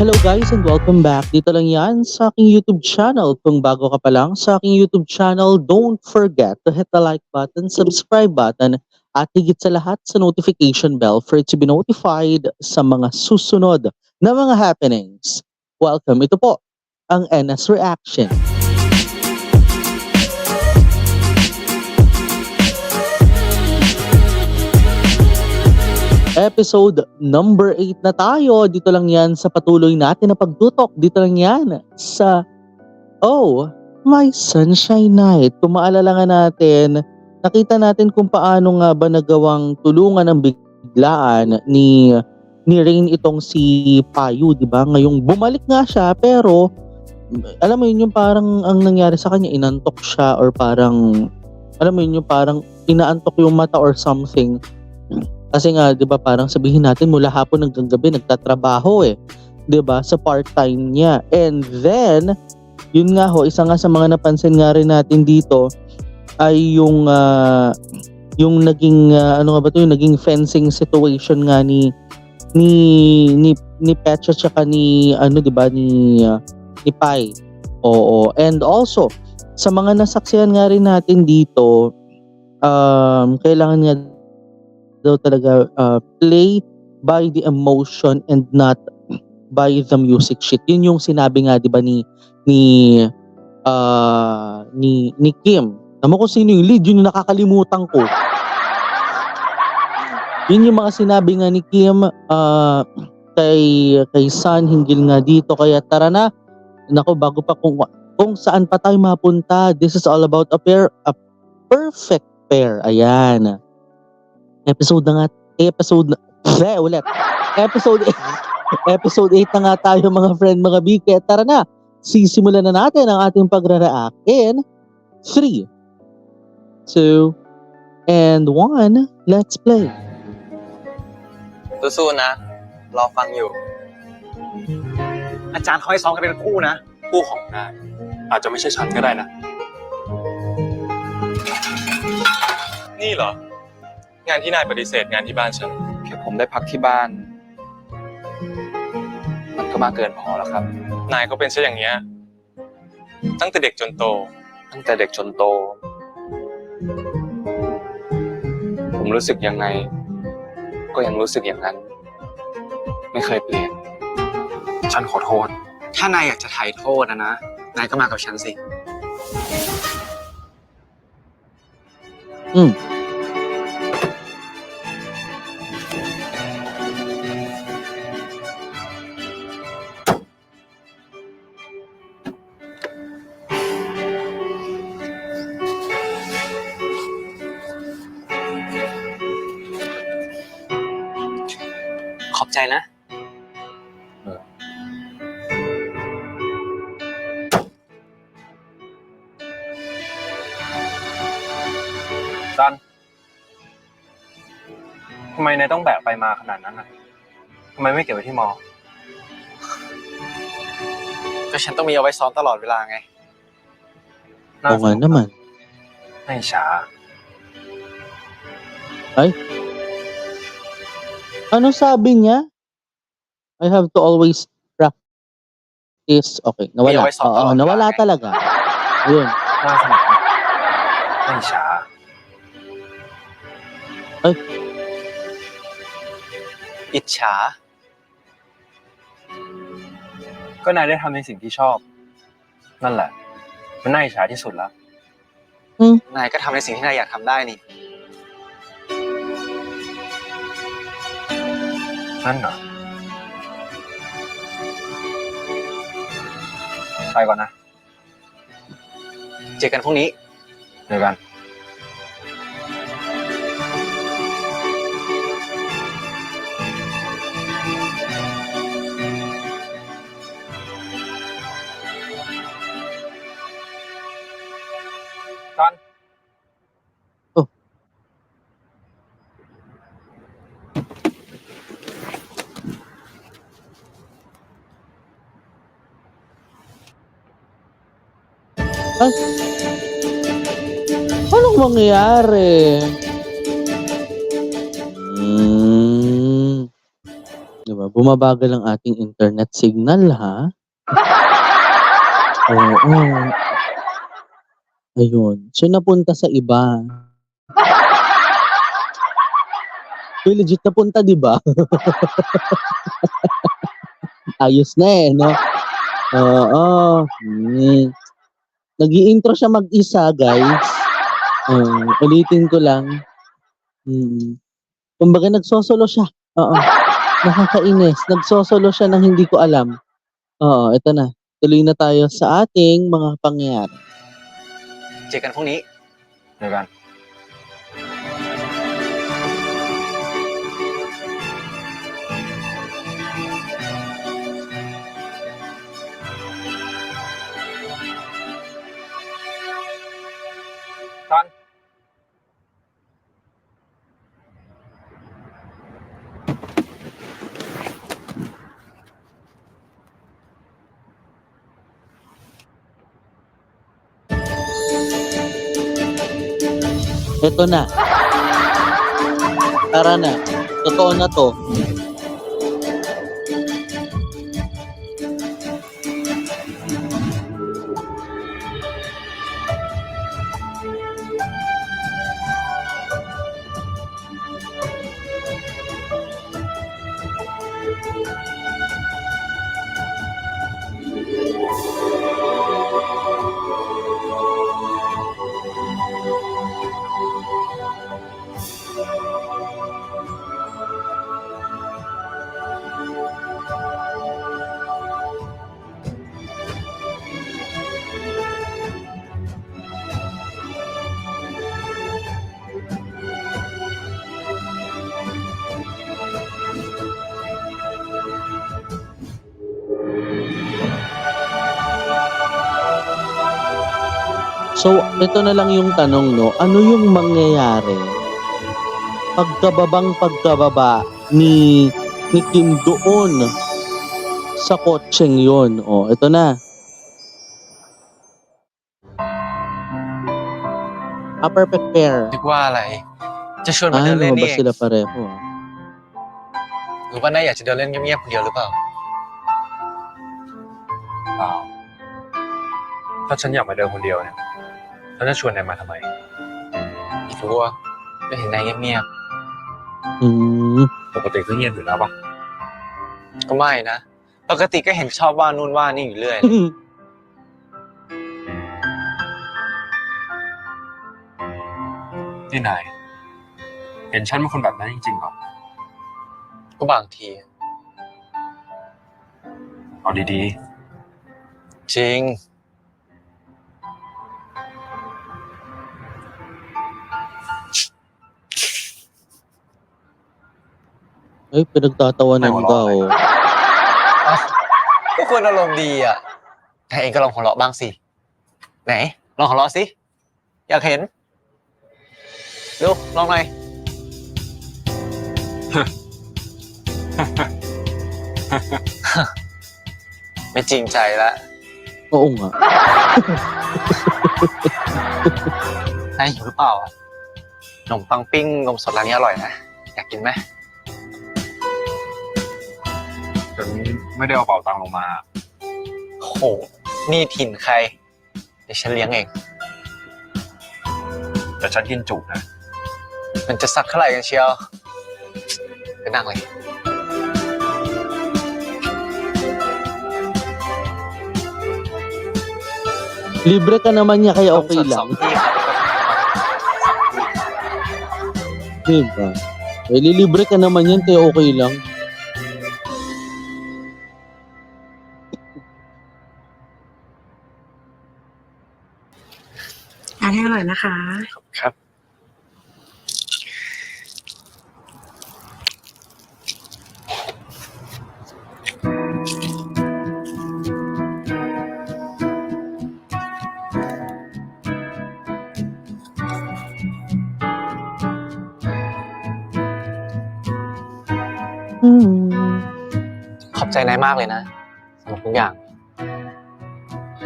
Hello guys and welcome back. Dito lang yan sa aking YouTube channel. Kung bago ka pa lang sa aking YouTube channel, don't forget to hit the like button, subscribe button, at higit sa lahat sa notification bell for it to be notified sa mga susunod na mga happenings. Welcome. Ito po ang NS Reaction. Episode number 8 na tayo. Dito lang yan sa patuloy natin na pagtutok. Dito lang yan sa Oh, My Sunshine Night. Kung maalala nga natin, nakita natin kung paano nga ba nagawang tulungan ng biglaan ni Rain itong si Payu, di ba? Ngayong bumalik nga siya pero alam mo yun yung parang ang nangyari sa kanya, inantok siya or parang alam mo yun yung parang inaantok yung mata or something. Kasi nga, 'di ba, parang sabihin natin mula hapon hanggang gabi nagtatrabaho 'di ba, sa part-time niya. And then, yun nga ho, isa nga sa mga napansin nga rin natin dito ay yung naging ano nga ba 'to, yung naging fencing situation nga ni Pecha tsaka ni ano 'di ba ni Pai. Oo. And also, sa mga nasaksihan nga rin natin dito, kailangan nga daw talaga play by the emotion and not by the music sheet. Yun yung sinabi nga 'di ba ni Kim. Alam mo kung sino yung lead, yun yung nakakalimutan ko. Yun yung mga sinabi nga ni Kim kay Sun hinggil nga dito, kaya tara na. Nako, bago pa kung saan pa tayo mapunta. This is all about a perfect pair. Ayan. Episode 8 na nga tayo mga friend, mga bike. Tara na, sisimulan na natin ang ating pagre-react in 3, 2, and 1. Let's play. สู้ๆนะรอฟังอยู่ อาจารย์เขาให้ซ้อมกันเป็นคู่นะ คู่ของนายอาจจะไม่ใช่ฉันก็ได้นะ นี่เหรองานที่นายปฏิเสธงานที่บ้านฉันแค่ผมได้พักที่บ้านมันก็มากเกินพอแล้วครับนายก็เป็นซะอย่างเงี้ยตั้งแต่เด็กจนโตผมรู้สึกยังไงก็ยังรู้สึกอย่างนั้นไม่เคยเปลี่ยนฉันขอโทษ ถ้านายอยากจะไถ่โทษนะนายก็มากับฉันสิ ขอบใจนะ ซันทำไมนายต้องแบกไปมาขนาดนั้นน่ะทำไมไม่เก็บไว้ที่มอ ก็ฉันต้องมีเอาไว้ซ้อมตลอดเวลาไง Oo nga naman. ไม่ช้า Ano sabi niya? I have to always practice. Okay, nawala. May always Oo, nawala talaga. Ayun. น่าสนุกนะไม่ช้า อิจฉา ก็นายได้ทำในสิ่งที่ชอบ นั่นแหละ มันน่าอิจฉาที่สุดแล้ว นายก็ทำในสิ่งที่นายอยากทำได้นี่ นั่นเหรอ ไปก่อนนะ เจอกันพรุ่งนี้ เจอกัน ซัน Oh. Anong mangyayari? 'Di ba? bumabagal ang ating internet signal, ha? Oo. Ayun. So, napunta sa iba. Uy, legit napunta, 'di ba? Ayos na, eh, 'no? Oo. Nag-i-intro siya mag-isa, guys. Ulitin ko lang. Kumbaga nagsosolo siya. Oo. Nakakainis. Nagsosolo siya ng hindi ko alam. Oo, ito na. Tuloy na tayo sa ating mga pangyayari. เจอกันพรุ่งนี้ เจอกัน ตัน Ito na. Tara na. Totoo na 'to. So, ito na lang yung tanong, 'no? Ano yung mangyayari pagkababa ni Kim doon sa kotseng yun? Oh, ito na. Perfect pair. นึกว่าอะไร จะชวนมาเดินเล่น Ano นี่ ba เอง sila pareho? หรือว่านายอยากจะเดินเล่นเงียบๆคนเดียวหรือเปล่า เปล่า ถ้าฉันอยากมาเดินคนเดียวเนี่ยฉันจะชวนนายมาทำไม ไม่รู้ว่าก็เห็นนายเงียบ Hmm. ปกติก็เงียบอยู่แล้วปะ ๆก็ไม่นะ ปกติก็เห็นชอบว่านู่นว่านี่อยู่เรื่อย นี่นาย เห็นฉันเป็นคนแบบนั้นจริงๆเหรอ ก็บางที เอาดี จริง Ay, pinagtatawanan Ay, wala daw. ก็ควรอารมณ์ดีอ่ะนายเองก็ลองหัวเราะบ้างสิ ไหน ลองหัวเราะสิ อยากเห็นดูลองหน่อย ไม่จริงใจแล้ว Oo nga. นายหิวหรือเปล่าอะขนมปังปิ้งนมสดร้านนี้อร่อยนะ อยากกินไหม ๆฉันไม่ได้เอาเป๋าตังค์ลงมา โห นี่ถิ่นใคร เดี๋ยวฉันเลี้ยงเอง แต่ฉันกินจุนะ มันจะสักเท่าไหร่กันเชียวไปนั่งเลย Libre ka naman niya kaya นม okay สดสอ lang. งที่ครับ Diba? Eh, lilibre ka naman yan kaya okay lang. ทานให้อร่อยนะคะ ครับ ขอบใจนายมากเลยนะสำหรับทุกอย่าง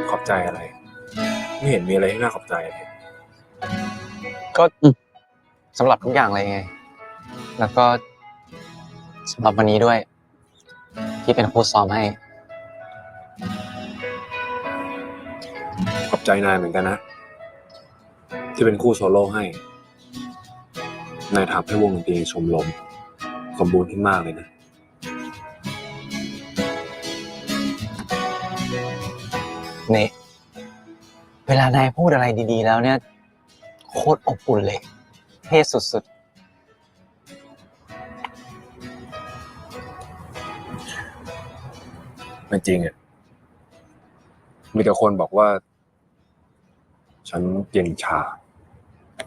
ขอบใจอะไร ไม่เห็นมีอะไรที่น่าขอบใจเลย ก็สำหรับทุกอย่างเลยไง แล้วก็สำหรับวันนี้ด้วย ที่เป็นคู่ซ้อมให้ ขอบใจนายเหมือนกันนะ ที่เป็นคู่โซโล่ให้ นายทำให้วงดนตรีชมรมสมบูรณ์ขึ้นมากเลยนะ นี่ เวลานายพูดอะไรดีๆ แล้วเนี่ย โคตรอบอุ่นเลย เท่สุด ไม่จริงอ่ะ มีแต่คนบอกว่า ฉันเย็นชา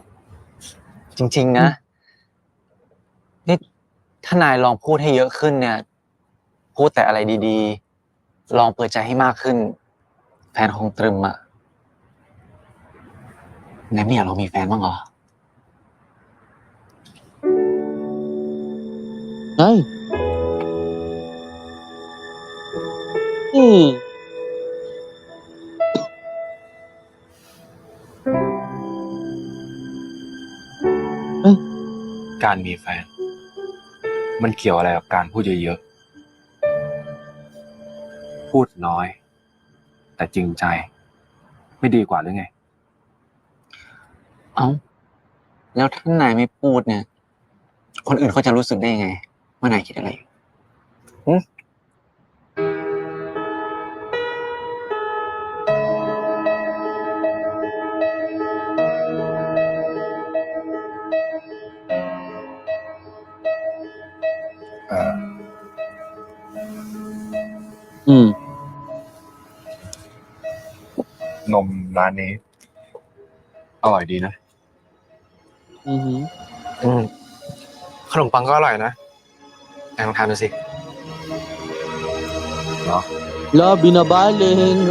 ๆ จริงๆ นะ นี่ถ้านายลองพูดให้เยอะขึ้นเนี่ย พูดแต่อะไรดีๆ ลองเปิดใจให้มากขึ้น แฟนคงตรึมอ่ะนายไม่อยากลองมีแฟนบ้างเหรอ ไงอืม การมีแฟน มันเกี่ยวอะไรกับการพูดเยอะๆ พูดน้อย แต่จริงใจ ไม่ดีกว่าหรือไง เอ้า แล้วถ้านายไม่พูดเนี่ย คนอื่นเขาจะรู้สึกได้ยังไงว่านายคิดอะไรอยู่หึ อืม นมร้านนี้ อร่อยดีนะ อือหือ ขนมปังก็อร่อยนะนายลองทานดูสิ La, binabaling.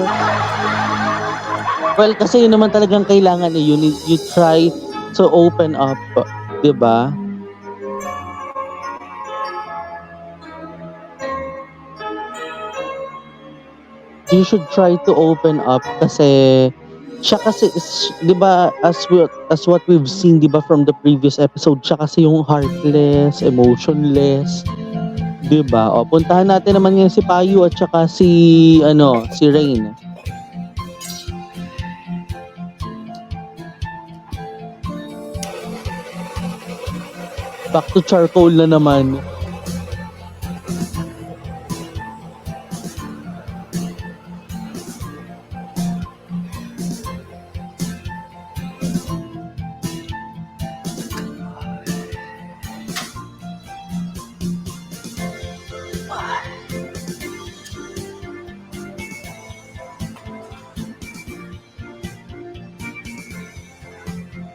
Well, kasi yun naman talagang kailangan eh. You try to open up. 'Di ba? You should try to open up kasi siya kasi 'di ba as what we've seen 'di ba from the previous episode, siya kasi yung heartless, emotionless, 'di ba? O puntahan natin naman ngayon si Payu at saka si Rain. Back to charcoal na naman.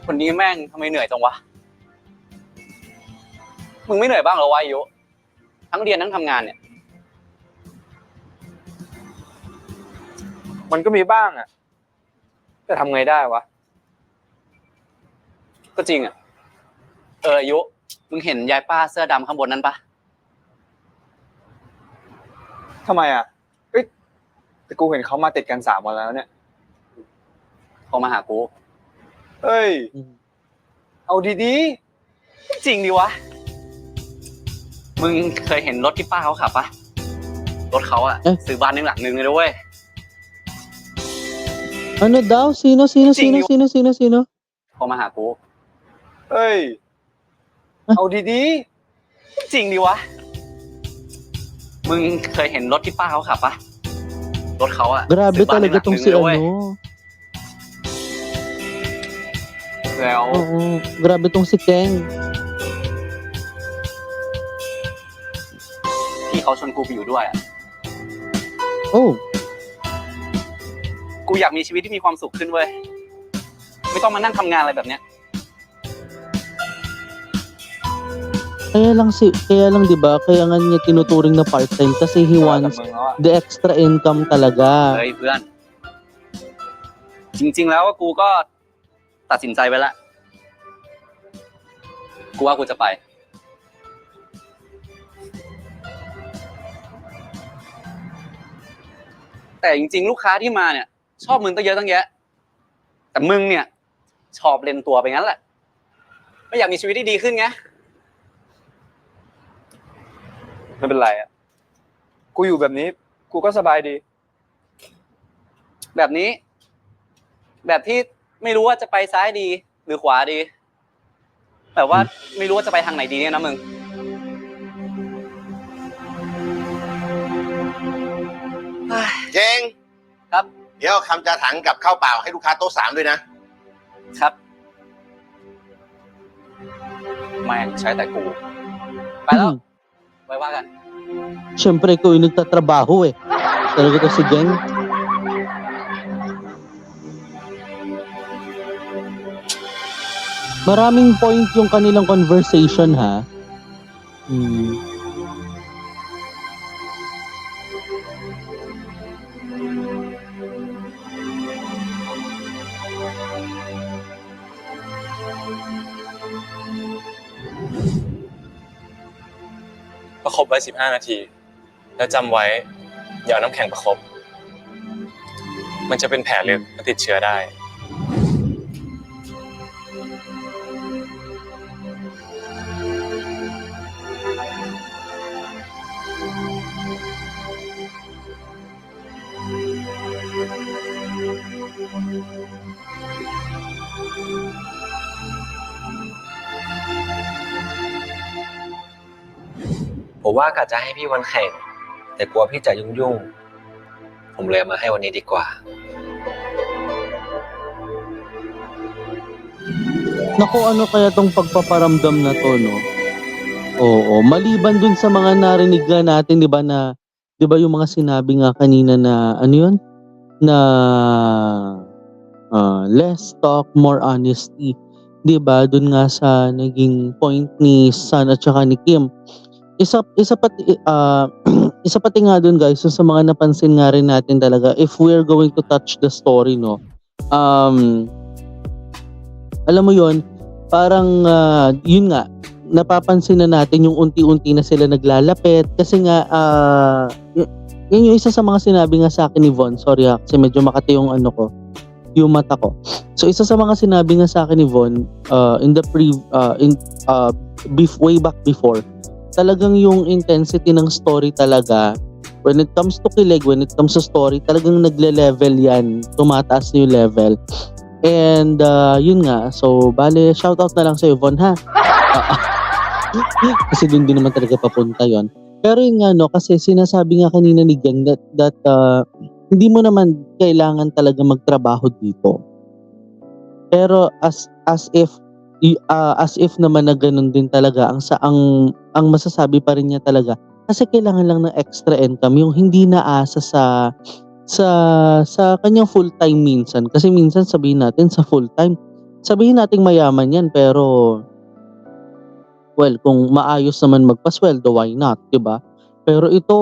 คนนี้แม่งทำไมเหนื่อยจังวะ มึงไม่เหนื่อยบ้างเหรอวะอายุทั้งเรียนทั้งทำงานเนี่ย มันก็มีบ้างอ่ะจะทำไงได้วะ ก็จริงอ่ะ อายุ มึงเห็นยายป้าเสื้อดำข้างบนนั้นปะ ทำไมอ่ะเอ้ยแต่กูเห็นเขามาติดกัน3 วันแล้วเนี่ย เขามาหากู เฮ้ย เอาดี จริงดิวะ มึงเคยเห็นรถที่ป้าเขาขับปะรถเขาอะ เอ๊ะ ซื้อบ้านหนึ่งหลังนึงเลยนะเว้ย Ano daw? Sino? เขามาหากู ๆ เฮ้ย เอาดี จริงดิวะ มึงเคยเห็นรถที่ป้าเขาขับปะรถเขาอะ Grabe ซื้อบ้านหนึ่งห talaga ลัง tong นึง si เลยนะเว้ย ano. ๆ แล้ว Oo, grabe tong si Keng. ที่เขาชวนกูไปอยู่ด้วยอะ Oh, กูอยากมีชีวิตที่มีความสุขขึ้นเว้ย ไม่ต้องมานั่งทำงานอะไรแบบเนี้ย kaya lang 'di ba? Kaya nga niya tinuturing na part-time kasi he กับ wants มึงแล้วอ่ะ the extra income talaga. เฮ้ยเพื่อน จริงๆแล้วกูก็ตัดสินใจไปแล้ว กูว่ากูจะไป แต่จริงๆลูกค้าที่มาเนี่ย ชอบมึงตั้งเยอะตั้งแยะ แต่มึงเนี่ย ชอบเล่นตัวไปงั้นแหละ ไม่อยากมีชีวิตที่ดีขึ้นไง ไม่เป็นไรอ่ะ ก กูอยู่แบบนี้ กูก็สบายดี แบบนี้ แบบที่ไม่รู้ว่าจะไปซ้ายดี หรือขวาดี แบบว่าไม่รู้ว่าจะไปทางไหนดีเนี่ยนะมึง เจง ครับ เดี๋ยวเอาคำจาถังกับข้าวเปล่าให้ลูกค้าโต๊ะ3ด้วยนะ ครับแม่งใช้แต่กู ไปแล้ว ไว้ว่ากัน Siyempre, ikaw yung nagtatrabaho eh. Talaga to si Geng. Maraming point yung kanilang conversation ha.ประคบไว้15 นาที แล้วจำไว้ อย่าเอาน้ำแข็งประคบ มันจะเป็นแผลลึกและติดเชื้อได้ ผมว่ากะจะให้พี่วันแข่ง แต่กลัวพี่จะยุ่งๆ ผมเลยเอามาให้วันนี้ดีกว่า Naku, ano kaya tong pagpaparamdam na to, no? Oo, maliban dun sa mga narinig nga natin, 'di ba na 'di ba yung mga sinabi nga kanina na ano 'yun? Na less talk, more honesty. 'Di ba? Dun nga sa naging point ni San at saka ni Kim. Isa pati isa pati nga dun guys, so sa mga napansin nga rin natin talaga if we're going to touch the story, no. Alam mo 'yun, parang yun nga napapansin na natin yung unti-unti na sila naglalapit kasi nga yun yung isa sa mga sinabi nga sa akin ni Von. Sorry ha, kasi medyo makati yung ano ko, yung mata ko. So isa sa mga sinabi nga sa akin ni Von in the way back before, talagang yung intensity ng story talaga when it comes to kilig, when it comes to story, talagang nagle-level yan, tumataas na yung level. And yun nga, so bale shoutout na lang sa Von ha. Kasi dun din naman talaga papunta yon. Pero yun nga no, kasi sinasabi nga kanina ni Geng that hindi mo naman kailangan talaga magtrabaho dito. Pero as if naman na ganun din talaga ang masasabi pa rin niya talaga kasi kailangan lang ng extra income yung hindi naasa sa kanyang full time minsan kasi minsan sabihin natin sa full time sabihin nating mayaman yan pero well kung maayos naman magpasweldo why not, 'di ba? Pero ito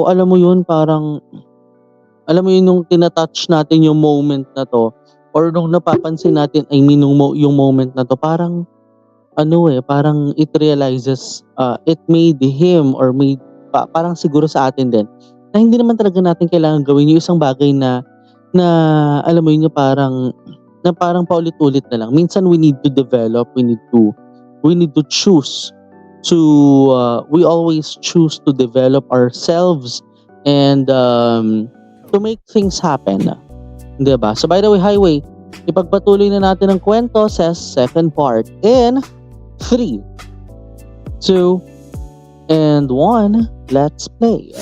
alam mo yun parang alam mo yun yung tinatouch natin yung moment na to or nung napapansin natin I mean yung moment na to parang ano parang it realizes it made him or made parang siguro sa atin din na hindi naman talaga natin kailangan gawin yung isang bagay na alam mo yun na parang paulit-ulit na lang. Minsan we need to develop, we need to choose to we always choose to develop ourselves and to make things happen. 'Di ba? So by the way, Highway, ipagpatuloy na natin ang kwento sa second part in 3, 2, and 1. Let's play.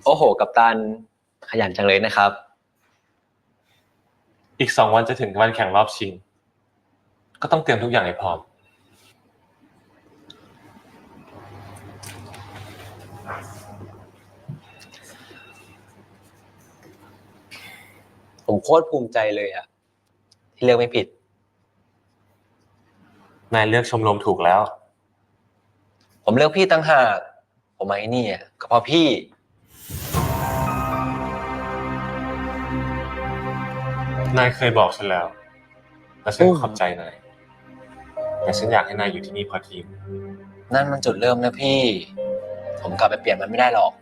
โอ้โห กัปตัน ขยันจังเลยนะครับ อีก2 วันจะถึงวันแข่งรอบชิง ก็ต้องเตรียมทุกอย่างให้พร้อม ผมโคตรภูมิใจเลยอะที่เลือกไม่ผิด นายเลือกชมรมถูกแล้ว ผมเลือกพี่ตั้งหากผมมาไอ้นี่ก็เพราะพี่ นายเคยบอกฉันแล้ว และฉันก็ โอ้ ขอบใจนาย แต่ฉันอยากให้นายอยู่ที่นี่เพราะทีม นั่นมันจุดเริ่มนะพี่ ผมกลับไปเปลี่ยนมันไม่ได้หรอก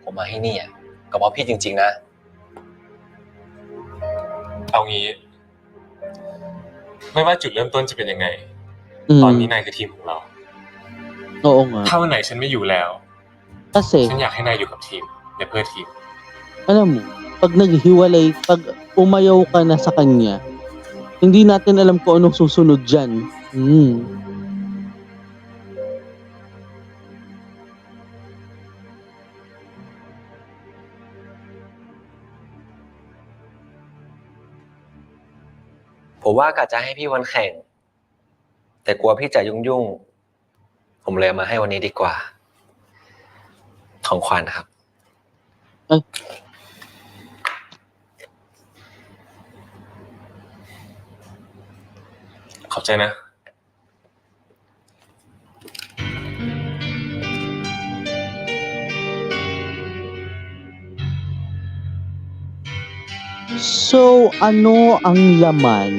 ผมมาให้นี่อ่ะก็เพราะพี่จริงๆนะ เอางี้ ไม่ว่าจุดเริ่มต้นจะเป็นยังไง อื ตอน ม นี้นายคือทีมของเรา Oo nga. ถ้าวันไหนฉันไม่อยู่แล้ว Kasi, ฉันอยากให้นายอยู่กับทีมและเพื่อทีม alam mo, pag naghiwalay, pag umayaw ka na sa kanya, hindi natin alam kung anong susunod dyan. Mm. ผมว่ากะจะให้พี่วันแข่ง แต่กลัวพี่จะยุ่งๆ ผมเลยเอามาให้วันนี้ดีกว่า ของขวัญครับ ขอบใจนะ So, ano ang laman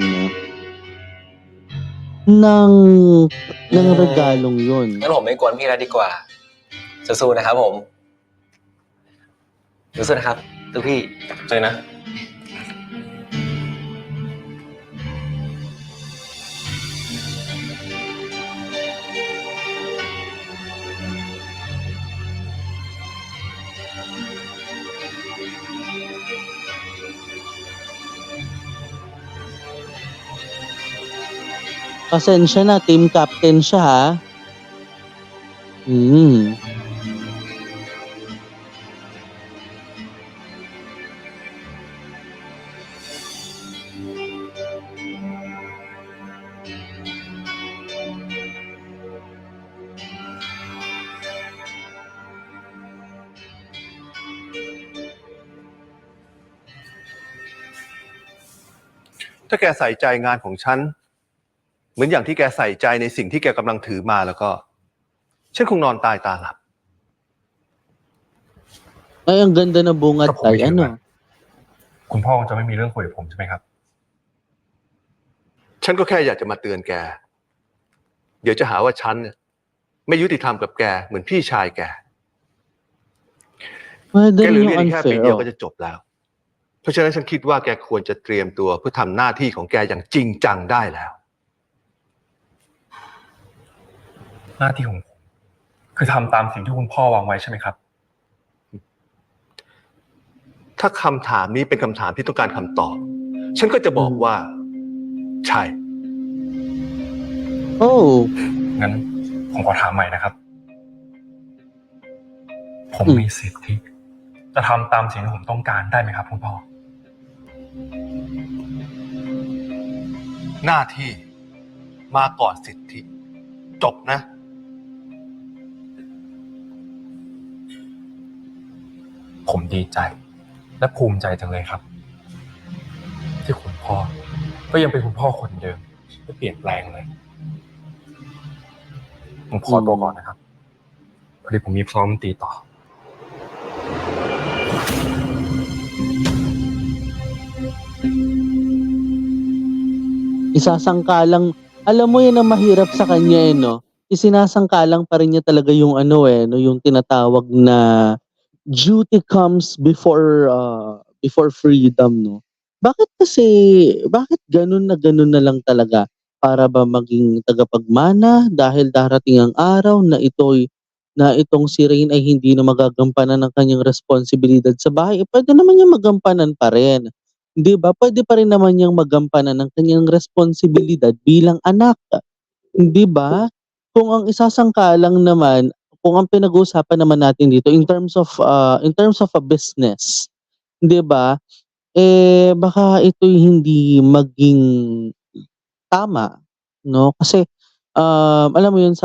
ng regalong yun? งั้นผมไม่กวนพี่แล้วดีกว่า สู้ๆนะครับผม สู้ๆนะครับทุกพี่ ขอบใจนะ Pasensya na, team captain siya ha. Mm.ๆ ถ้าแกใส่ใจงานของฉัน เหมือนอย่างที่แกใส่ใจในสิ่งที่แกกำลังถือมาแล้วก็ ฉันคงนอนตายตาหลับ Ay, ang ganda ng bungad ถ้าผมไม่ tay. ถือ Ano? มัน คุณพ่อคงจะไม่มีเรื่องคุยกับผมใช่ไหมครับ ฉันก็แค่อยากจะมาเตือนแก เดี๋ยวจะหาว่าฉันเนี่ยไม่ยุติธรรมกับแกเหมือนพี่ชายแก Pwede แกเหลื rin อ yung เรียนอีกแค่ปี unfair. เดียว Oh. ก็จะจบแล้ว เพราะฉะนั้นฉันคิดว่าแกควรจะเตรียมตัวเพื่อทำหน้าที่ของแกอย่างจริงจังได้แล้ว หน้าที่ของผมคือทำตามสิ่งที่คุณพ่อวางไว้ใช่ไหมครับ ถ้าคำถามนี้เป็นคำถามที่ต้องการคำตอบ ฉันก็จะบอกว่า ใช่ Oh. งั้นผมขอถามใหม่นะครับ ผมมีสิทธิจะทำตามสิ่งที่ผมต้องการได้ไหมครับคุณพ่อ หน้าที่มาก่อนสิทธิ จบนะ ผมดีใจ และภูมิใจจังเลยครับ ที่คุณพ่อก็ยังเป็นคุณพ่อคนเดิมไม่เปลี่ยนแปลงเลย ผมขอตัวก่อนนะครับพอดีผมมีซ้อมดนตรีต่อ Isasangkalang, alam mo yan ang mahirap sa kanya no? Isinasangkalang pa rin niya talaga yung ano no, yung tinatawag na duty comes before freedom no. Bakit ganun na lang talaga? Para ba maging tagapagmana dahil darating ang araw na itong si Rain ay hindi na magagampanan ng kanyang responsibilidad sa bahay, pwede naman niyang magampanan pa rin. 'Di ba? Pwede pa rin naman niyang magampanan ng kanyang responsibilidad bilang anak, 'di ba? Kung ang isasangkalang naman, kung ang pinag-uusapan naman natin dito in terms of a business, 'di ba? Baka ito'y hindi maging tama, no? Kasi, alam mo yun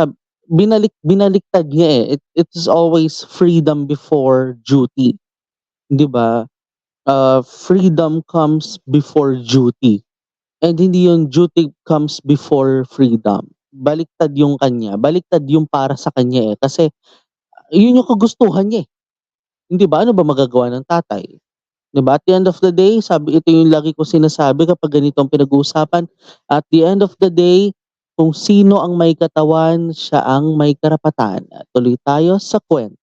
binaliktad niya it is always freedom before duty, 'di ba? Freedom comes before duty. And hindi yung duty comes before freedom. Baliktad yung kanya. Baliktad yung para sa kanya Kasi yun yung kagustuhan niya Hindi ba? Ano ba magagawa ng tatay? 'Di ba? At the end of the day, ito yung lagi ko sinasabi kapag ganito ang pinag-uusapan. At the end of the day, kung sino ang may katawan, siya ang may karapatan. Tuloy tayo sa kwento.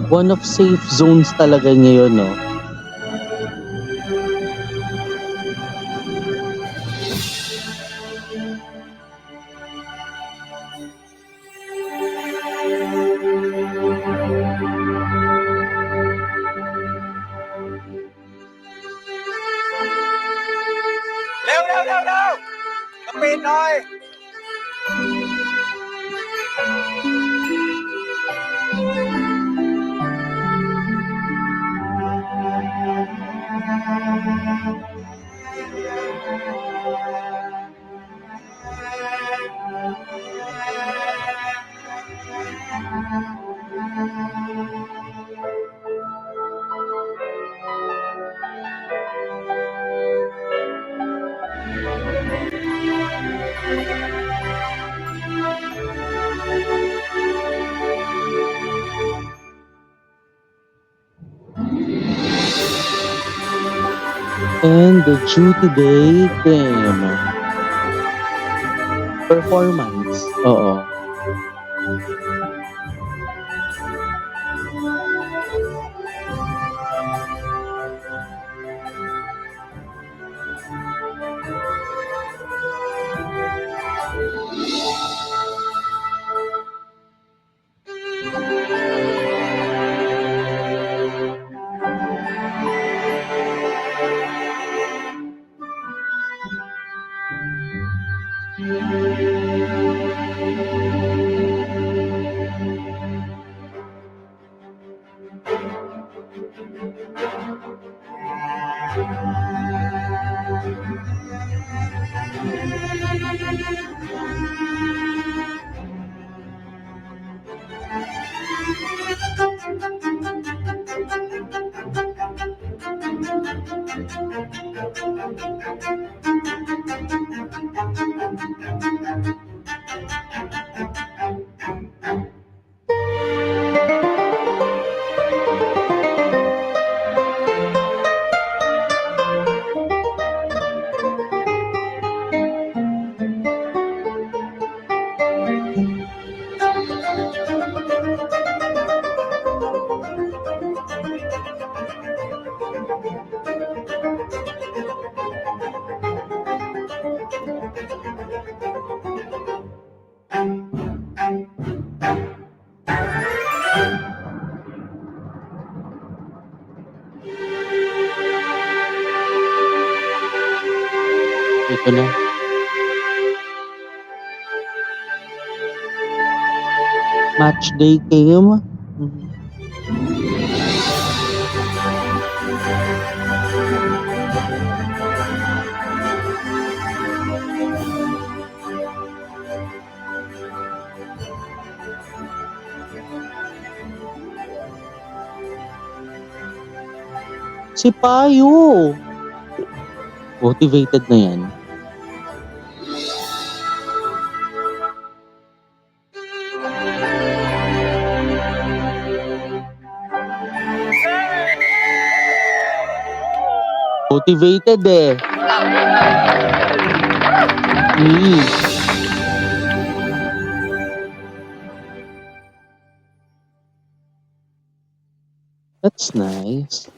One of safe zones talaga niya yun, no? And the duty day came. Performance. Oo. Ito na. Match day came. Si Payo. Motivated na yan. Motivated eh. That's nice.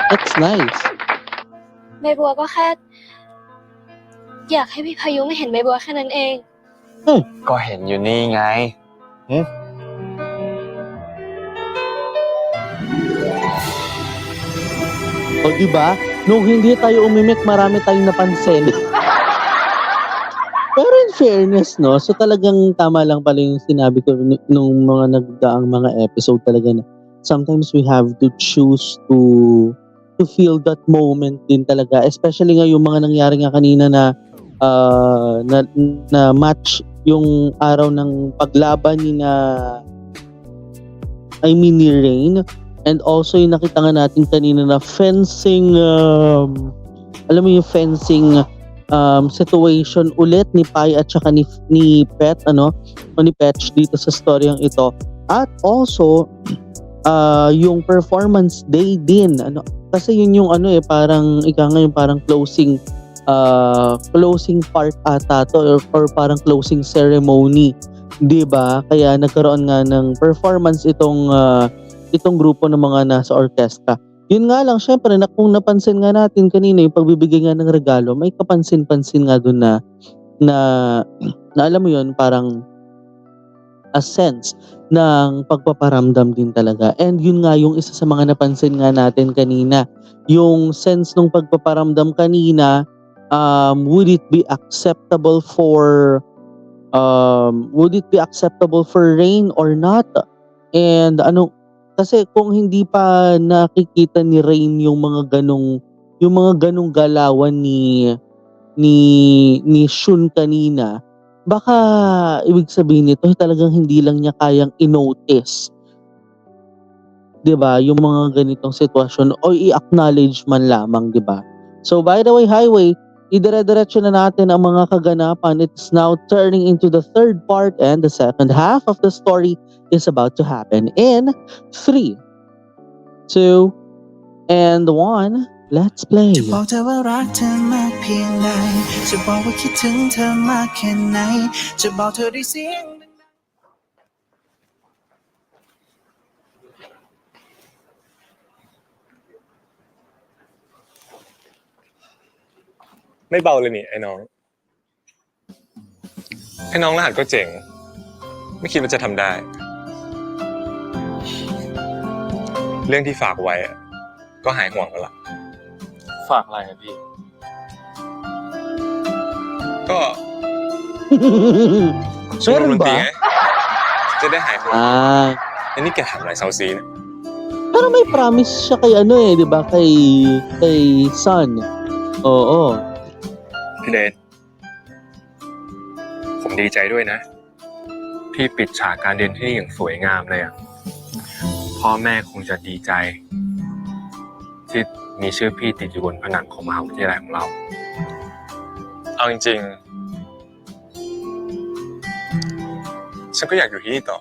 That's nice. ใบบัวก็แค่ อยากให้พี่พายุไม่เห็นใบบัวแค่นั้นเอง ก็เห็นอยู่นี่ไง O diba? Nung hindi tayo umimik, marami tayong napansin. Pero in fairness, no? So talagang tama lang pala yung sinabi ko nung mga nagdaang mga episode talaga na sometimes we have to choose to feel that moment din talaga. Especially nga yung mga nangyari nga kanina na na match yung araw ng paglaban ni ni Rain, and also yung nakita nga natin kanina na fencing alam mo yung fencing situation ulit ni Pai at saka ni Pet o ni Petch dito sa storyang ito, at also yung performance day din kasi yun yung parang yung parang closing part ata to, or parang closing ceremony, 'di ba? Kaya nagkaroon nga ng performance itong grupo ng mga nasa orkestra. Yun nga lang, syempre kung napansin nga natin kanina yung pagbibigay nga ng regalo, may kapansin-pansin nga doon na alam mo yun, parang a sense ng pagpaparamdam din talaga. And yun nga yung isa sa mga napansin nga natin kanina, yung sense ng pagpaparamdam kanina. Would it be acceptable for Rain or not? And kasi kung hindi pa nakikita ni Rain yung mga ganong galawan ni Shun kanina, baka ibig sabihin nito talagang hindi lang niya kayang i-notice, 'di ba, yung mga ganitong sitwasyon, o i-acknowledge man lamang, 'di ba? So by the way, Highway, idire-diretso na natin ang mga kaganapan. It's now turning into the third part, and the second half of the story is about to happen in 3, 2, and 1. Let's play. จะบอกเธอว่ารักเธอมากเพียงใดจะบอกว่าคิดถึงเธอมากแค่ไหนจะบอกเธอด้วยเสียง ไม่เบาเลยนี่ไอ้น้องรหัสก็เจ๋ง ไม่คิดว่าจะทำได้ เรื่องที่ฝากไว้ก็หายห่วงแล้วล่ะ ฝากอะไรครับพี่ ก็ชมรมดนตรีไงจะได้หายห่วง อันนี้แกถามอะไรเซาซีนะ Pero may promise siya kay 'di ba? Kay Sun. Oo. พี่เดชผมดีใจด้วยนะ ที่ปิดฉากการเรียนที่นี่อย่างสวยงามเลยอ่ะพ่อแม่คงจะดีใจ ที่มีชื่อพี่ติดอยู่บนผนังของมหาวิทยาลัยของเรา เอาจริงๆฉันก็อยากอยู่ที่นี่ต่อ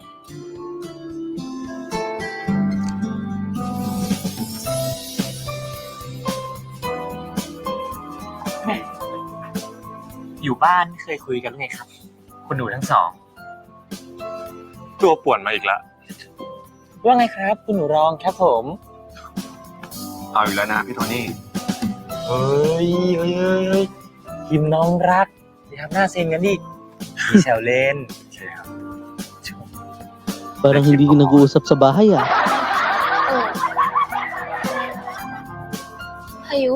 อยู่บ้านไม่เคยคุยกันไงครับ คุณหนูทั้งสอง ตัวป่วนมาอีกแล้ว ว่าไงครับ คุณหนูรองครับผม เอาอยู่แล้วนะพี่โทนี่ เฮ้ยคิมน้องรักอย่าทำหน้าเซ็งกันดิมีแซวเล่น Parang hindi nag-uusap sa bahay ah. พายุ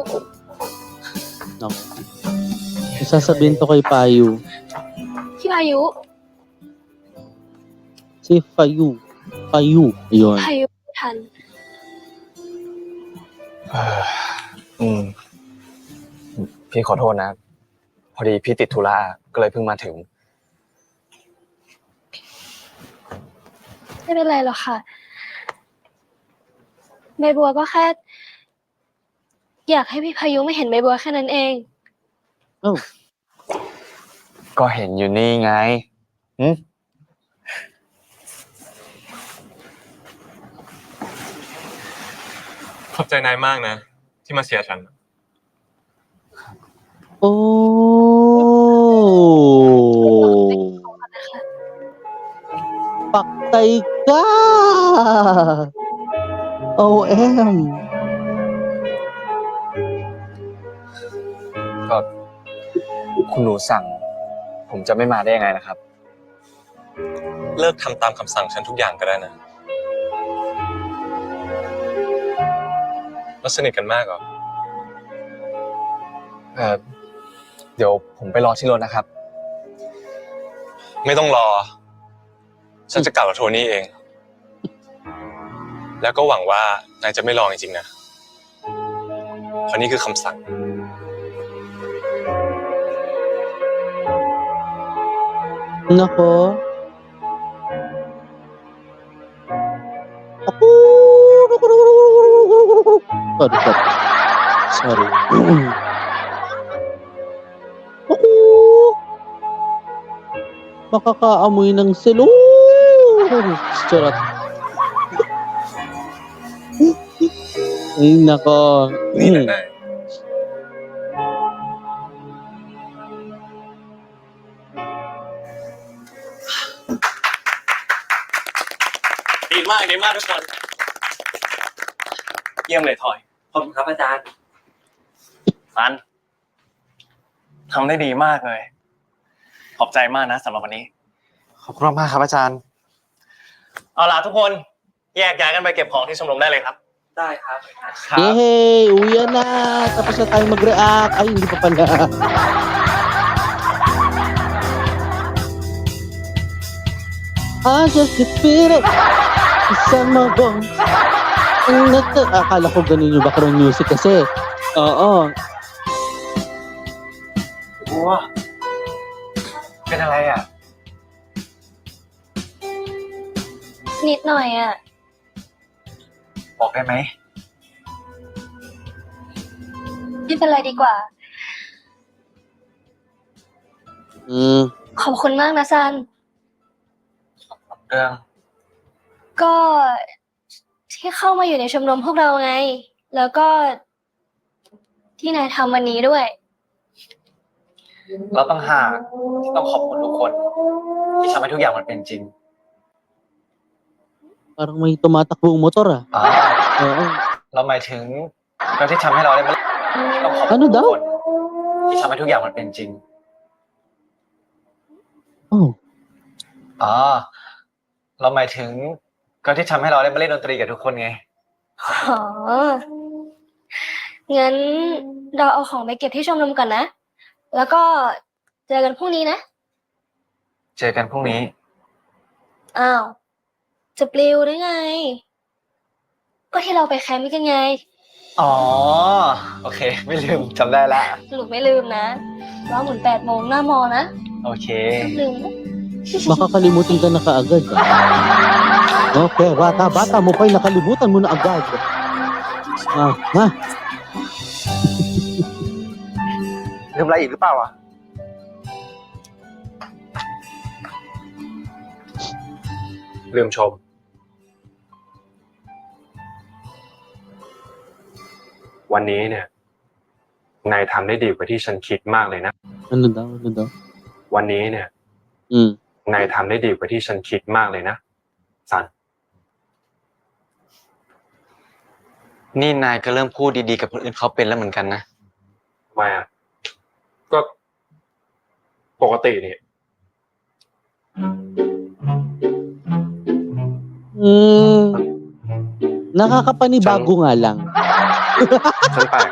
No. Sasabihin to kay Payu. พี่พายุ Si Payu. Ayun. พายุไม่ทัน พี่ขอโทษนะ พอดีพี่ติดธุระก็เลยเพิ่งมาถึง ไม่เป็นไรหรอกค่ะใบบัวก็แค่ อยากให้พี่พายุไม่เห็นใบบัวแค่นั้นเอง ก็เห็นอยู่นี่ไง ขอบใจนายมากนะ ที่มาเสียฉัน Oh. Paktay ka! OM. ก็คุณหนูสั่ง ผมจะไม่มาได้ยังไงนะครับ เลิกทำตามคำสั่งฉันทุกอย่างก็ได้นะแล้วสนิทกันมากเหรอ เดี๋ยวผมไปรอที่รถนะครับ ไม่ต้องรอ ฉันจะกลับกับโทนี่เอง แล้วก็หวังว่านายจะไม่รอจริงๆนะเพราะนี่คือคำสั่ง Nako. Sorry. Ako. Makakaamoy ng silong. Charot. Ay, nako. นี่แหละนาย ดีมากทุกคน เยี่ยมเลยทอย ขอบคุณครับอาจารย์ ฟันทำได้ดีมากเลย ขอบใจมากนะสำหรับวันนี้ ขอบคุณมากครับอาจารย์ เอาล่ะทุกคน แยกย้ายกันไปเก็บของที่ชมรมได้เลยครับ ได้ครับ Yehey! Uwi na! Tapos na tayo mag-react. Ay, hindi pa pala. Just the spirit. Isang magong. Akala ko ganun yung background music kasi. Oo. บัวเป็นอะไรอ่ะ นิดหน่อยอ่ะ บอกได้ไหม ไม่เป็นไรดีกว่า ขอบคุณมากนะซัน เรื่อง ก็ที่เข้ามาอยู่ในชมรมพวกเราไง แล้วก็ที่นายทำวันนี้ด้วย เราต้องหากที่ต้องขอบคุณทุกคน ที่ทำให้ทุกอย่างมันเป็นจริง Parang may tumatakbong motor ah. Oo. เราหมายถึงเราที่ทำให้เราได้มาต้องขอบคุณ Ano ทุก daw? คนที่ทำให้ทุกอย่างมันเป็นจริง Oh. เราหมายถึงก็ที่ทำให้เราได้มาเล่นดนตรีกับทุกคนไง อ๋อ งั้นเราเอาของไปเก็บที่ชมรมก่อนนะ แล้วก็เจอกันพรุ่งนี้นะ เจอกันพรุ่งนี้ อ้าว จะปลิวหรือไง ก็ที่เราไปแคมป์กันไง อ๋อ โอเค ไม่ลืมจำได้ละ สรุปไม่ลืมนะว่าหมุน8 โมงหน้ามอนะ โอเค ไม่ลืมนะ Makakalimutan ka na kaagad. Okay, bata mo pa'y nakalimutan mo na agad. Ha? ลืมอะไรอีกหรือเปล่าอ่ะ ลืมชม วันนี้เนี่ย นายทำได้ดีกว่าที่ฉันคิดมากเลยนะ Ano daw? วันนี้เนี่ย นายทำได้ดีกว่าที่ฉันคิดมากเลยนะซัน นี่นายก็เริ่มพูดดีๆกับคนอื่นเขาเป็นแล้วเหมือนกันนะ ทำไมอ่ะ ก็ปกตินี่ Nakakapanibago nga lang. ฉันแปลก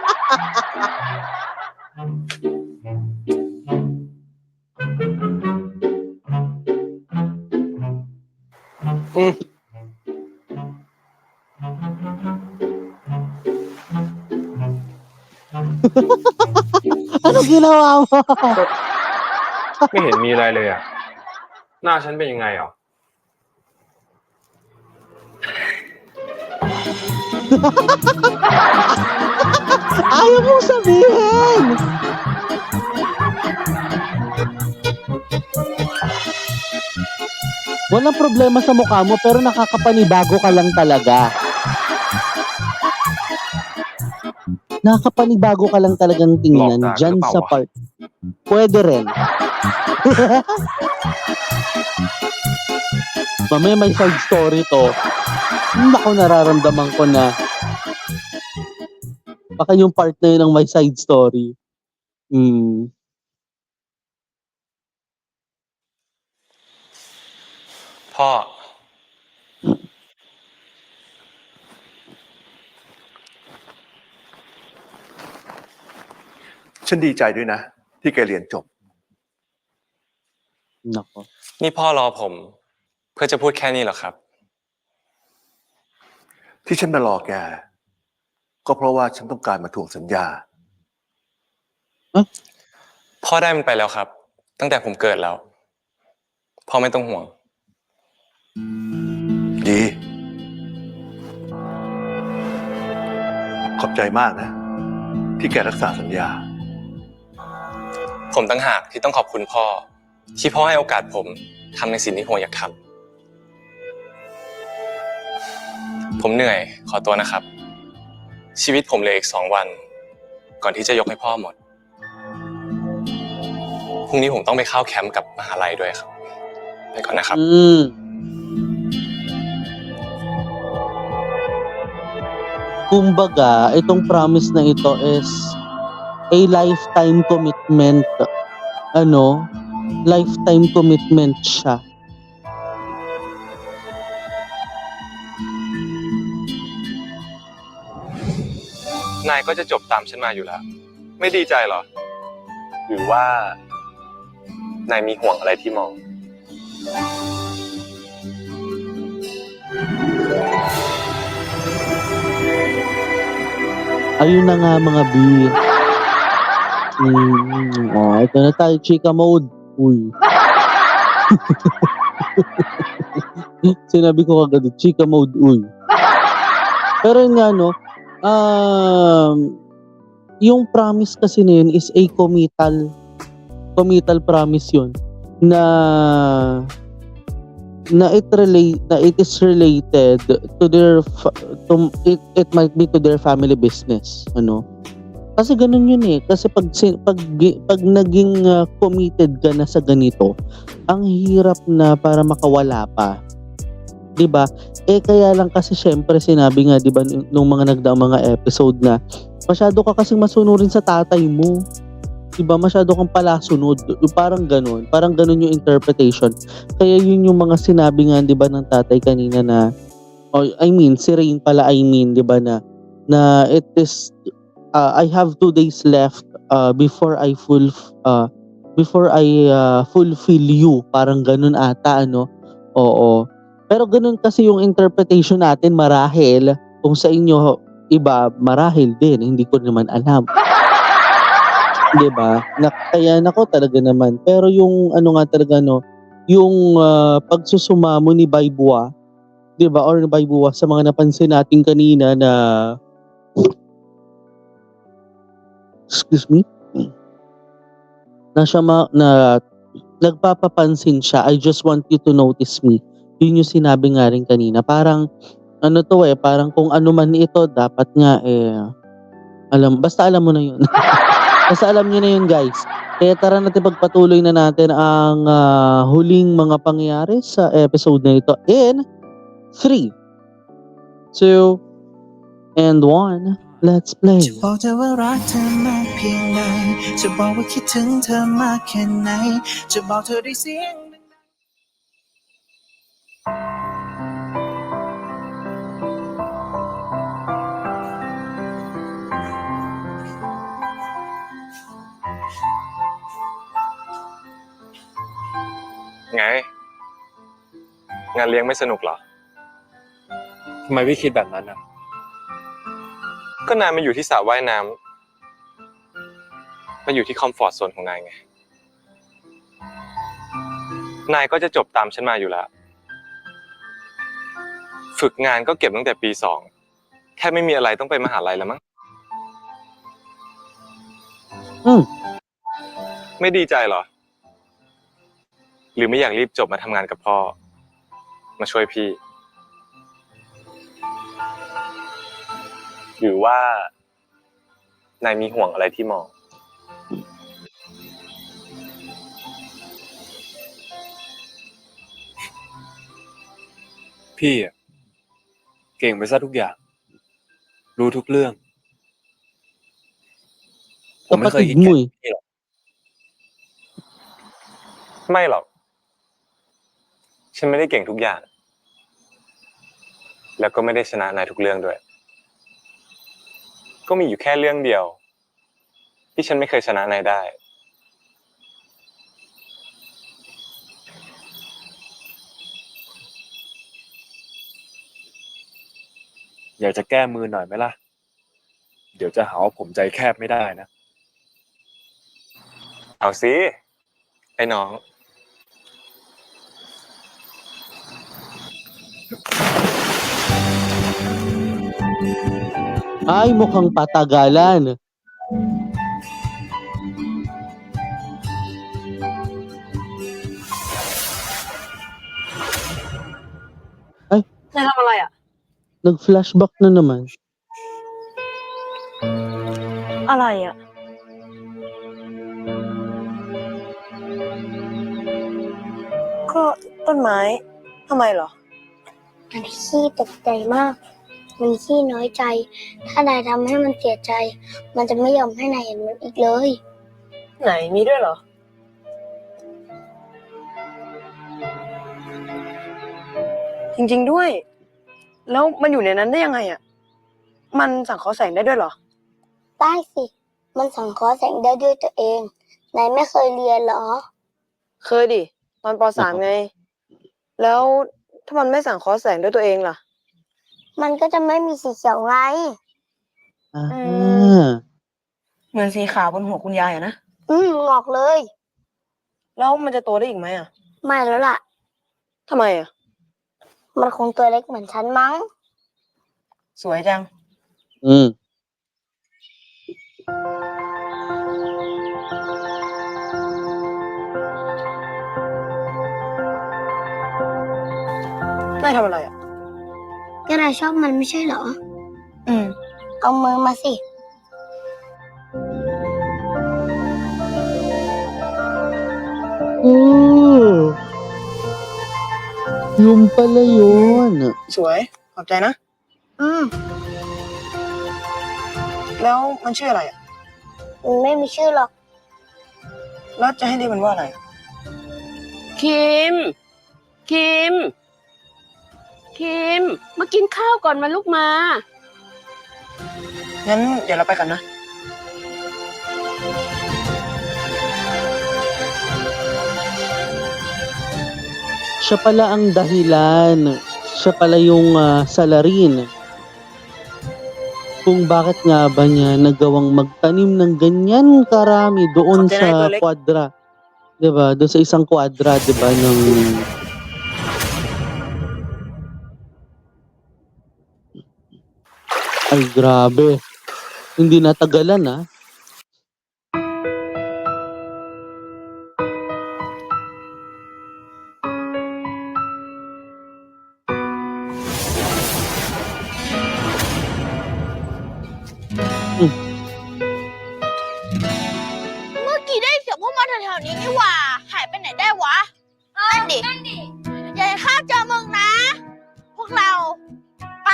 Ano ginawa mo? ไม่เห็นมีอะไรเลยอ่ะ หน้าฉันเป็นยังไงอ่ะ Ayaw mong sabihin! Walang problema sa mukha mo pero nakakapanibago ka lang talaga. Nakakapanibago ka lang talagang tingnan Lock dyan ka, sa tawa. part. Pwede rin. Mamaya may side story to. Naku, nararamdaman ko na baka yung part na yun ang may side story. อืม พ่อ ฉันดีใจด้วยนะ ที่แกเรียนจบ Nako. นี่พ่อรอผม เพื่อจะพูดแค่นี้เหรอครับ ที่ฉันมารอแก ก็เพราะว่าฉันต้องการมาทวงสัญญา พ่อได้มันไปแล้วครับ ตั้งแต่ผมเกิดแล้ว พ่อไม่ต้องห่วง ดี ขอบใจมากนะ ที่แกรักษาสัญญา ผมตั้งหากที่ต้องขอบคุณพ่อ ที่พ่อให้โอกาสผมทำในสิ่งที่ผมอยากทำผมเหนื่อย ขอตัวนะครับ ชีวิตผมเหลืออีก2 วัน ก่อนที่จะยกให้พ่อหมด พรุ่งนี้ผมต้องไปเข้าแคมป์กับมหาลัยด้วยครับ ไปก่อนนะครับ Kumbaga, itong promise na ito is a lifetime commitment. Ano? Lifetime commitment siya. นายก็จะจบตามฉันมาอยู่แล้ว ไม่ดีใจเหรอ หรือว่านายมีห่วงอะไรที่มอง Ayun na nga mga B. Oh, ito na tayo, chika mode. Uy. Sinabi ko kagad, chika mode, uy. Pero yun nga, no, yung promise kasi na yun is a committal promise yun na it is related to their it might be to their family business, ano. Kasi ganun yun eh. Kasi pag naging committed ka na sa ganito, ang hirap na para makawala pa. 'Di ba? Kaya lang kasi syempre sinabi nga 'di ba nung mga nagdaang mga episode na masyado ka kasing masunurin sa tatay mo. 'Di ba? Masyado kang palasunod. Parang ganun yung interpretation. Kaya yun yung mga sinabi nga 'di ba ng tatay kanina na si Rain pala 'di ba na it is I have 2 days left before I fulfill you. Parang ganun ata, ano? Oo. Pero ganun kasi yung interpretation natin marahil. Kung sa inyo iba, marahil din. Hindi ko naman alam. 'Di ba? Kaya nako talaga naman. Pero yung ano nga talaga, no, yung pagsusumamo ni Baibua, 'di ba? Or ni Baibua sa mga napansin natin kanina na excuse me, na nagpapapansin siya. I just want you to notice me. Yun yung sinabi nga rin kanina. Parang ano to parang kung ano man ito dapat nga basta alam mo na yun. Basta alam niyo na yun, guys. Kaya tara natin pagpatuloy na natin ang huling mga pangyayari sa episode na ito in 3, 2, and 1. Let's play. จะบอกเธอว่ารักเธอมากเพียงใดจะบอกว่าคิดถึงเธอมากแค่ไหนจะบอกเธอด้วยเสียง ไง งานเลี้ยงไม่สนุกเหรอ ทำไมพี่คิดแบบนั้นอ่ะ ก็นายมาอยู่ที่สระว่ายน้ำมาอยู่ที่คอมฟอร์ตโซนของนายไง นายก็จะจบตามฉันมาอยู่แล้ว ฝึกงานก็เก็บตั้งแต่ปี 2 แค่ไม่มีอะไรต้องไปมหาลัยแล้วมั้ง ไม่ดีใจเหรอ หรือไม่อยากรีบจบมาทำงานกับพ่อ มาช่วยพี่ หรือว่านายมีห่วงอะไรที่มอง พี่อะเก่งไปซะทุกอย่าง รู้ทุกเรื่อง ผมไม่เคยคิด Kapatid แค่ mo eh. พี่หรอก ไม่หรอก ฉันไม่ได้เก่งทุกอย่าง แล้วก็ไม่ได้ชนะนายทุกเรื่องด้วย ก็มีอยู่แค่เรื่องเดียว ที่ฉันไม่เคยชนะนายได้ อยากจะแก้มือหน่อยไหมล่ะ เดี๋ยวจะหาว่าผมใจแคบไม่ได้นะ เอาสิไอ้น้อง Ay, mukhang patagalan. Ay, นายทำอะไรอ่ะ nag-flashback na naman. อะไรอ่ะ ก็ต้นไม้ ทำไมเหรอ มันขี้ตกใจมาก มันขี้น้อยใจ ถ้านายทำให้มันเสียใจ มันจะไม่ยอมให้นายเห็นมันอีกเลย ไหนมีด้วยเหรอ จริงๆด้วย แล้วมันอยู่ในนั้นได้ยังไงอ่ะ มันสังเคราะห์แสงได้ด้วยเหรอ ได้สิ มันสังเคราะห์แสงได้ด้วยตัวเอง นายไม่เคยเรียนเหรอ เคยดิ ตอนป .3 ไง แล้วถ้ามันไม่สังเคราะห์แสงด้วยตัวเองล่ะ มันก็จะไม่มีสีเขียวไง Ah. เหมือนสีขาวบนหัวคุณยายอะนะ งอกเลย แล้วมันจะโตได้อีกไหมอ่ะ ไม่แล้วล่ะ ทำไมอ่ะ มันคงตัวเล็กเหมือนฉันมั้ง สวยจัง Mm. นายทำอะไรอ่ะ ก็นายชอบมันไม่ใช่เหรอ อืม เอามือมาสิ Oh. Yung pala yun. สวย ขอบใจนะ แล้วมันชื่ออะไรอ่ะ มันไม่มีชื่อหรอก แล้วจะให้เรียกมันว่าอะไรอะคิม คิม คิม มากินข้าวก่อนมาลูกมา งั้นเดี๋ยวเราไปกันนะ Siya pala ang dahilan. Siya pala yung salarin. Kung bakit nga ba niya nagawang magtanim ng ganyan karami doon Kapte na sa ito, Lek. kwadra. 'Di ba? Doon sa isang kwadra, 'di ba, ng Ay, grabe. Hindi natagalan, ah. Hmm. เมื่อกี้ได้เสียงพวกมันแถวๆนี้นี่หว่า หายไปไหนได้วะ นั่นดิอย่าให้ข้าเจอมึงนะ พวกเราไป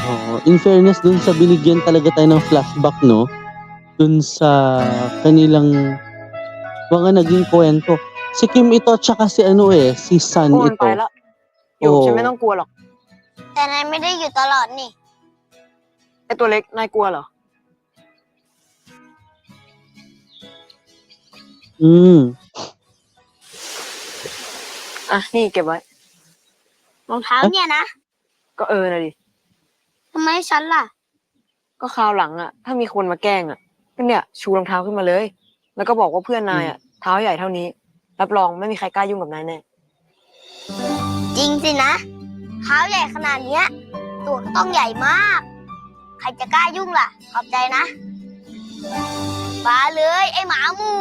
Oo. In fairness dun sa binigyan talaga tayo ng flashback, no? Dun sa kanilang mga naging kwento. Si Kim ito tsaka si si Sun พวกมัน ito. ไปแล้ว อยู่ โอ้ ฉันไม่ต้องกลัวหรอก แต่นายไม่ได้อยู่ตลอดนี่ ไอตัวเล็ก นายกลัวเหรอ Mm. อ่ะ นี่เก็บไว้ รองเท้าเนี่ยนะ ก็นะดิ ทำไมฉันล่ะ ก็คราวหลังอ่ะ ถ้ามีคนมาแกล้งอ่ะ ก็เนี่ย ชูรองเท้าขึ้นมาเลย แล้วก็บอกว่าเพื่อนนายอ่ะ เท้าใหญ่เท่านี้ รับรองไม่มีใครกล้ายุ่งกับนายแน่ จริงสินะเท้าใหญ่ขนาดเนี้ย ตัวก็ต้องใหญ่มาก ใครจะกล้ายุ่งล่ะ ขอบใจนะมาเลยไอ้หมาหมู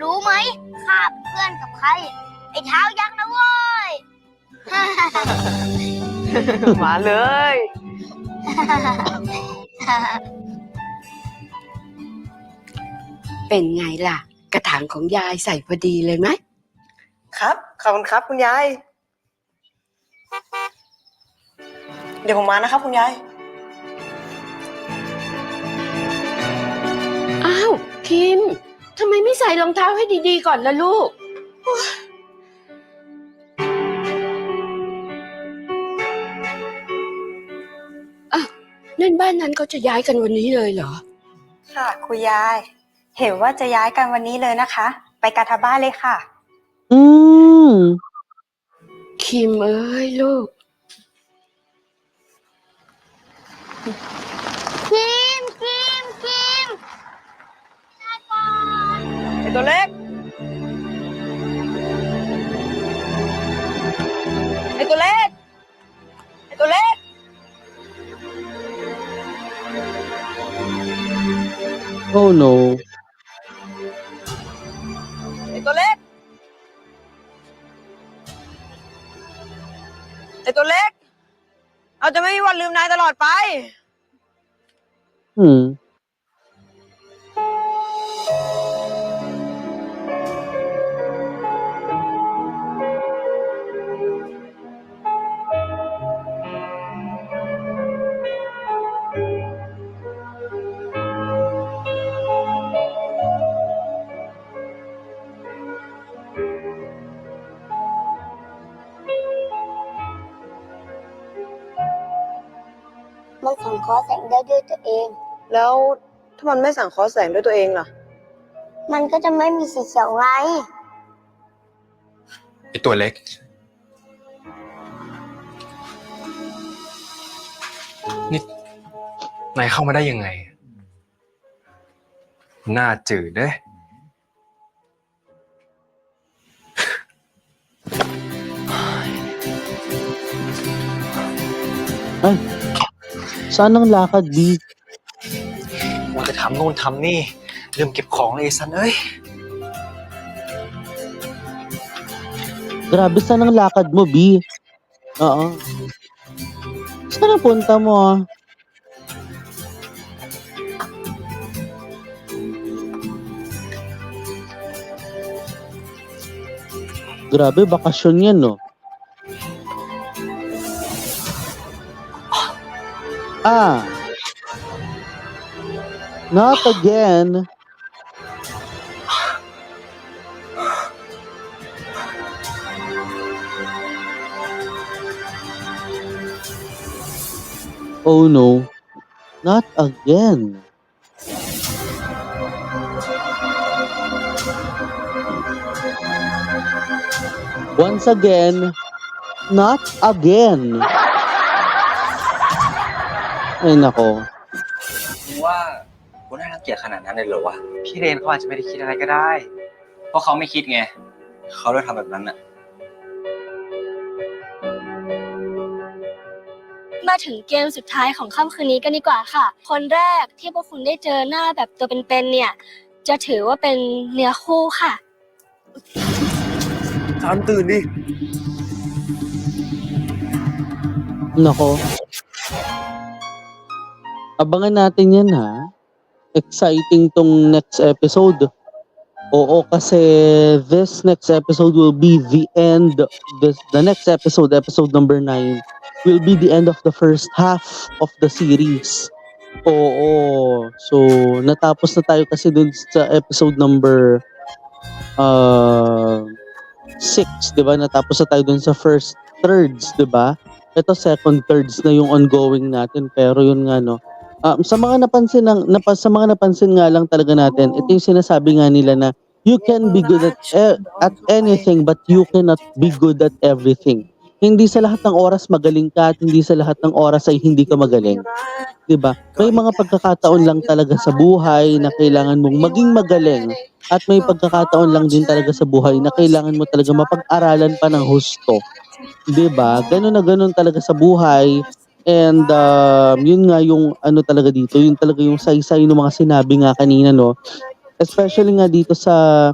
รู้ไหมข้าเป็นเพื่อนกับใคร ไอ้เท้ายักษ์นะเว้ย มาเลย น เป็นไงล่ะ กระถางของยายใส่พอดีเลยไหม ครับ ขอบคุณครับคุณยาย เดี๋ยวผมมานะครับคุณยาย อ้าว คิม ทำไมไม่ใส่รองเท้าให้ดีๆก่อนล่ะลูก อ้าวนั่นบ้านนั้นเขาจะย้ายกันวันนี้เลยเหรอ ค่ะคุณยาย เห็นว่าจะย้ายกันวันนี้เลยนะคะ ไปกาทาบ้านเลยค่ะ อืม คิมเอ้ยลูก คิมคิมคิมได้ก่อน ไอตัวเล็ก ไอตัวเล็ก ไอตัวเล็ก Oh no. ไอตัวเล็ก ไอตัวเล็ก เราจะไม่มีวันลืมนายตลอดไป Hmm. มันสังเคราะห์แสงได้ด้วยตัวเอง แล้วถ้ามันไม่สังเคราะห์แสงด้วยตัวเองล่ะ มันก็จะไม่มีสีเขียวไง ไอตัวเล็ก นี่นายเข้ามาได้ยังไง หน้าจืดเด้ Ay, saan ang lakad, B? มัวแต่ทำโน่นทำนี่ลืมเก็บของเลยไอ้สันเอ้ย Grabe, saan ang lakad mo, B? Oo. Saan ang punta mo? Grabe, bakasyon yan, no? Ah. Not again. Oh no. Not again. Once again, not again. Ay nako. มึงว่ากูน่ารังเกียจขนาดนั้นเลยเหรอวะ พี่เรนเขาอาจจะไม่ได้คิดอะไรก็ได้ เพราะเขาไม่คิดไง เขาเลยทำแบบนั้นอ่ะ มาถึงเกมสุดท้ายของค่ำคืนนี้กันดีกว่าค่ะ คนแรกที่พวกคุณได้เจอหน้าแบบตัวเป็นๆเนี่ย จะถือว่าเป็นเนื้อคู่ค่ะ จานตื่นดิ Nako. Abangan natin yan ha. Exciting tong next episode. Oo, kasi this next episode will be the end. The next episode, episode number 9, will be the end of the first half of the series. Oo. So, natapos na tayo kasi dun sa episode number 6, 'di ba? Natapos na tayo dun sa first thirds, 'di ba? Ito second thirds na yung ongoing natin, pero yun nga no. Sa mga napansin nga lang talaga natin, ito yung sinasabi nga nila na you can be good at anything but you cannot be good at everything. Hindi sa lahat ng oras magaling ka at hindi sa lahat ng oras ay hindi ka magaling. 'Di ba? May mga pagkakataon lang talaga sa buhay na kailangan mong maging magaling at may pagkakataon lang din talaga sa buhay na kailangan mo talaga mapag-aralan pa ng husto. 'Di ba? Ganun na ganun talaga sa buhay. And yun nga yung ano talaga dito, yun talaga yung saysay ng mga sinabi nga kanina no. Especially nga dito sa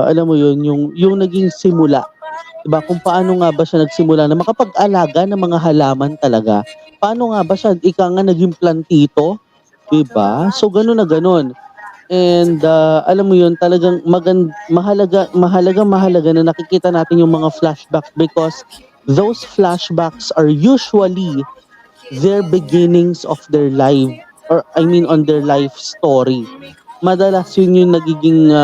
alam mo yun, yung naging simula. 'Di ba? Kung paano nga ba siya nagsimula na makapag-alaga ng mga halaman talaga. Paano nga ba siya ika nga naging plantito? 'Di ba? So ganun na ganun. And alam mo yun, talagang mahalaga na nakikita natin yung mga flashback because those flashbacks are usually their beginnings of their life or I mean on their life story. Madalas yun yung nagiging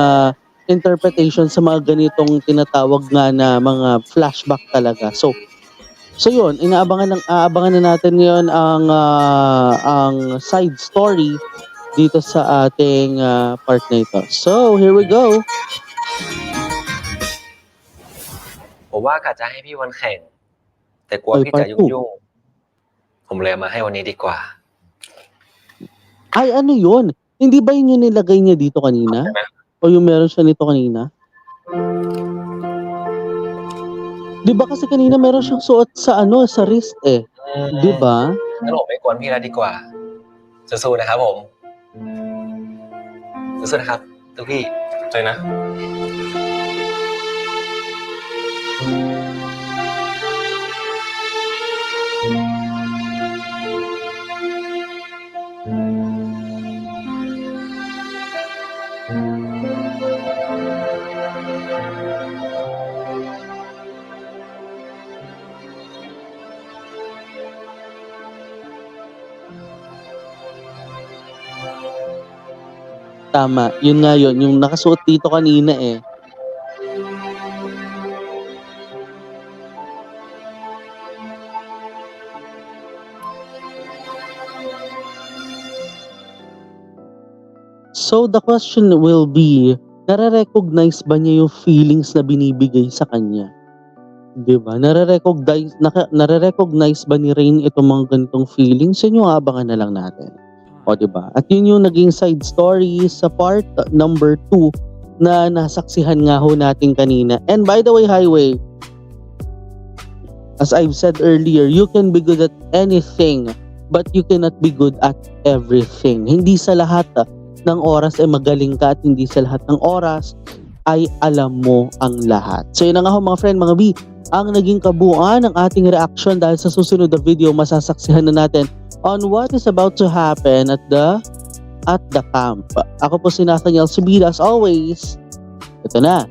interpretation sa mga ganitong tinatawag nga na mga flashback talaga. So yun, aabangan na natin ngayon ang side story dito sa ating part na ito. So, here we go. ผมว่ากะจะให้พี่วันแข่ง แต่กลัว Oy, พี่ part จะ 2. ยุ่งๆผมเลยเอามาให้วันนี้ดีกว่า Ay, ano yun? Hindi ba yun yung nilagay niya dito kanina? O yung meron siya nito kanina? Di ba kasi kanina meron siyang suot sa sa wrist eh. Di ba? งั้นผมไม่กวนพี่แล้วดีกว่าสู้ๆนะครับผมสู้ๆนะครับทุกพี่ ใจนะ Tama. Yun nga yun. Yung nakasuot dito kanina eh. So the question will be, nare-recognize ba niya yung feelings na binibigay sa kanya? 'Di ba? Nare-recognize ba ni Rain itong mga ganitong feelings? Yun yung abangan na lang natin. O 'di ba? At yun yung naging side story sa part number 2 na nasaksihan nga ho natin kanina. And by the way, Highway, as I've said earlier, you can be good at anything but you cannot be good at everything. Hindi sa lahat ng oras ay magaling ka at hindi sa lahat ng oras ay alam mo ang lahat. So yun na nga ho mga friend, mga B, ang naging kabuuan ng ating reaction dahil sa susunod na video masasaksihan na natin on what is about to happen at the camp. Ako po si Nathaniel Subida as always. Ito na.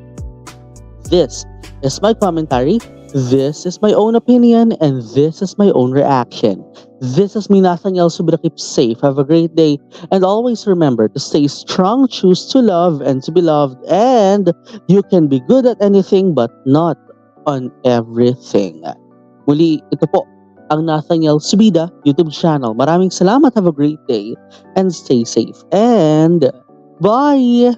This is my commentary. This is my own opinion and this is my own reaction. This is me, Nathaniel Subida. Keep safe. Have a great day. And always remember to stay strong, choose to love and to be loved. And you can be good at anything but not on everything. Muli, ito po ang Nathaniel Subida YouTube channel. Maraming salamat. Have a great day and stay safe. And bye!